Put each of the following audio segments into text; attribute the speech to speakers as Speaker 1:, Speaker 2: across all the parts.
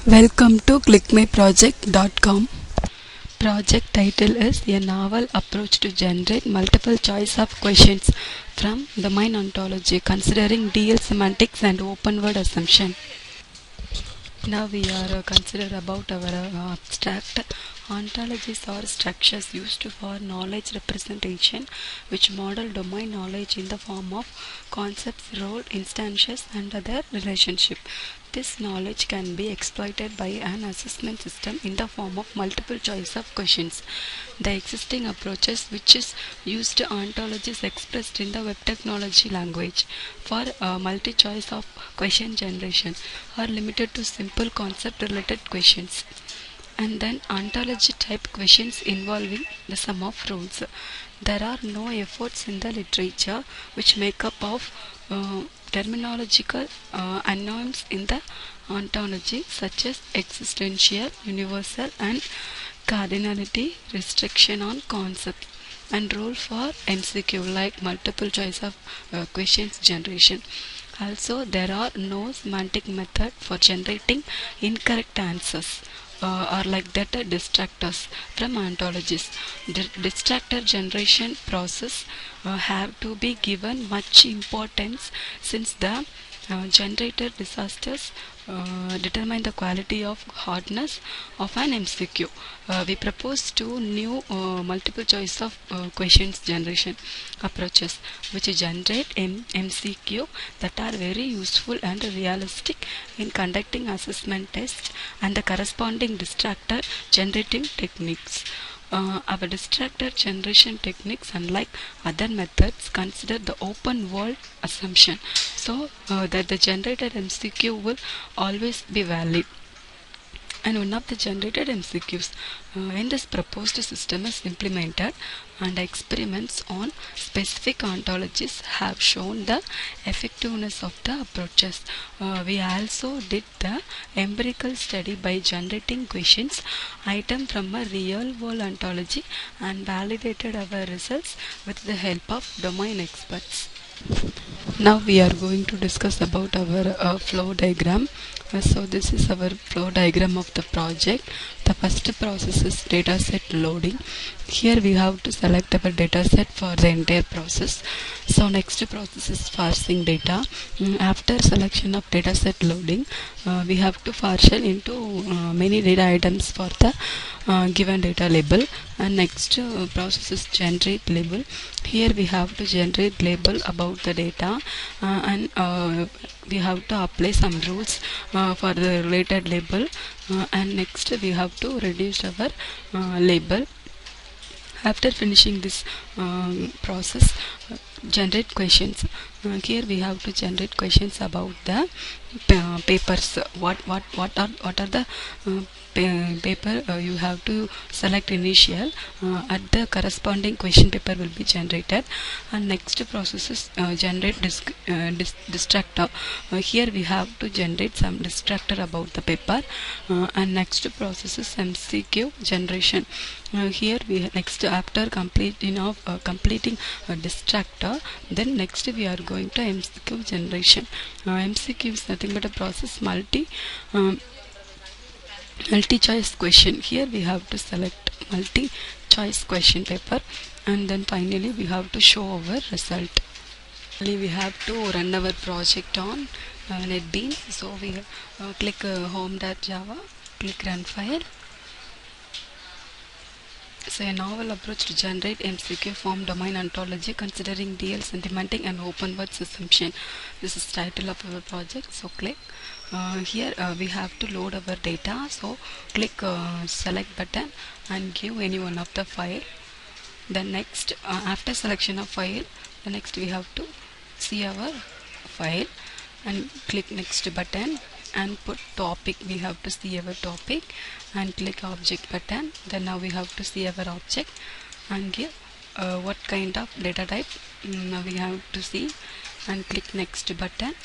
Speaker 1: Welcome to clickmyproject.com. Project title is a novel approach to generate multiple choice of questions from domain ontology considering DL semantics and open word assumption. Now we are consider about our abstract ontologies or structures used for knowledge representation which model domain knowledge in the form of concepts, role, instances and other relationship. This knowledge can be exploited by an assessment system in the form of multiple choice of questions. The existing approaches which is used ontologies expressed in the web technology language for multi-choice of question generation are limited to simple concept related questions and then ontology type questions involving the sum of rules. There are no efforts in the literature which make up of terminological unknowns in the ontology such as existential, universal and cardinality restriction on concept and rule for MCQ like multiple choice of questions generation. Also, there are no semantic method for generating incorrect answers or like that distractors from ontologies. The distractor generation process have to be given much importance since the generator disasters determine the quality of hardness of an MCQ. We propose two new multiple choice of questions generation approaches which generate MCQ that are very useful and realistic in conducting assessment tests and the corresponding distractor generating techniques. Our distractor generation techniques, unlike other methods, consider the open world assumption so that the generated MCQ will always be valid. And one of the generated MCQs in this proposed system is implemented and experiments on specific ontologies have shown the effectiveness of the approaches. We also did the empirical study by generating questions item from a real world ontology and validated our results with the help of domain experts. Now we are going to discuss about our flow diagram. So this is our flow diagram of the project. The first process is dataset loading. Here we have to select our dataset for the entire process. So next process is parsing data. After selection of dataset loading, we have to partial into many data items for the given data label. And next process is generate label. Here we have to generate label about the data and we have to apply some rules for the related label and next we have to reduce our label. After finishing this process, generate questions. Here we have to generate questions about the papers. What are the paper you have to select initial at the corresponding question paper will be generated. And next process is generate distractor. Here we have to generate some distractor about the paper and next process is MCQ generation. Here we next after completing a distractor, then next we are going to MCQ generation. MCQ is nothing but a process multi-choice question. Here we have to select multi-choice question paper and then finally we have to show our result. Finally we have to run our project on NetBeans. So we click home.java, click run file. So a novel approach to generate MCQ from domain ontology considering DL semantic and open words assumption. This is title of our project. So click here we have to load our data. So click select button and give any one of the file. Then next after selection of file, the next we have to see our file and click next button and put topic. We have to see our topic and click object button. Then now we have to see our object and give what kind of data type now we have to see and click next button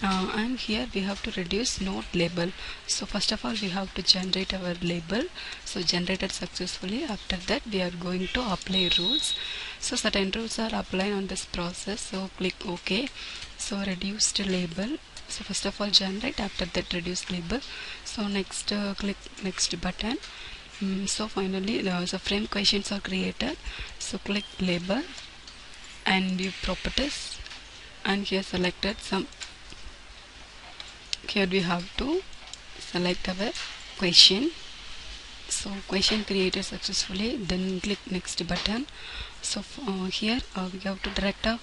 Speaker 1: and here we have to reduce node label. So first of all we have to generate our label. So generated successfully. After that we are going to apply rules. So certain rules are applied on this process. So click OK. So reduced label So first of all generate, after that reduce label. So next click next button. So finally the frame questions are created. So click label and view properties, and here selected some. Here we have to select our question. So question created successfully, then click next button. So here we have to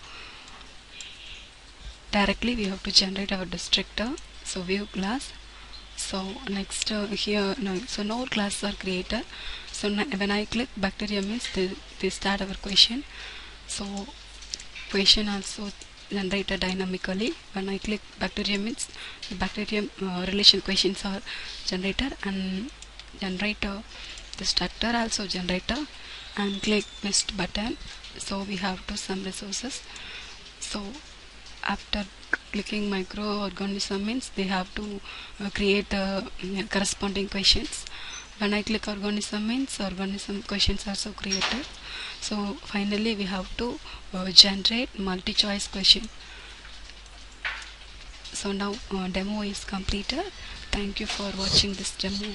Speaker 1: directly we have to generate our destructor. So view class. So next here so no classes are created. So when I click bacteria means they start our question. So question also generated dynamically. When I click bacteria means the bacterium relation questions are generated, and generator the structure also generator, and click next button. So we have to some resources. So after clicking microorganism means they have to create corresponding questions. When I click organism means organism questions also created. So finally we have to generate multi-choice question. So now demo is completed. Thank you for watching this demo.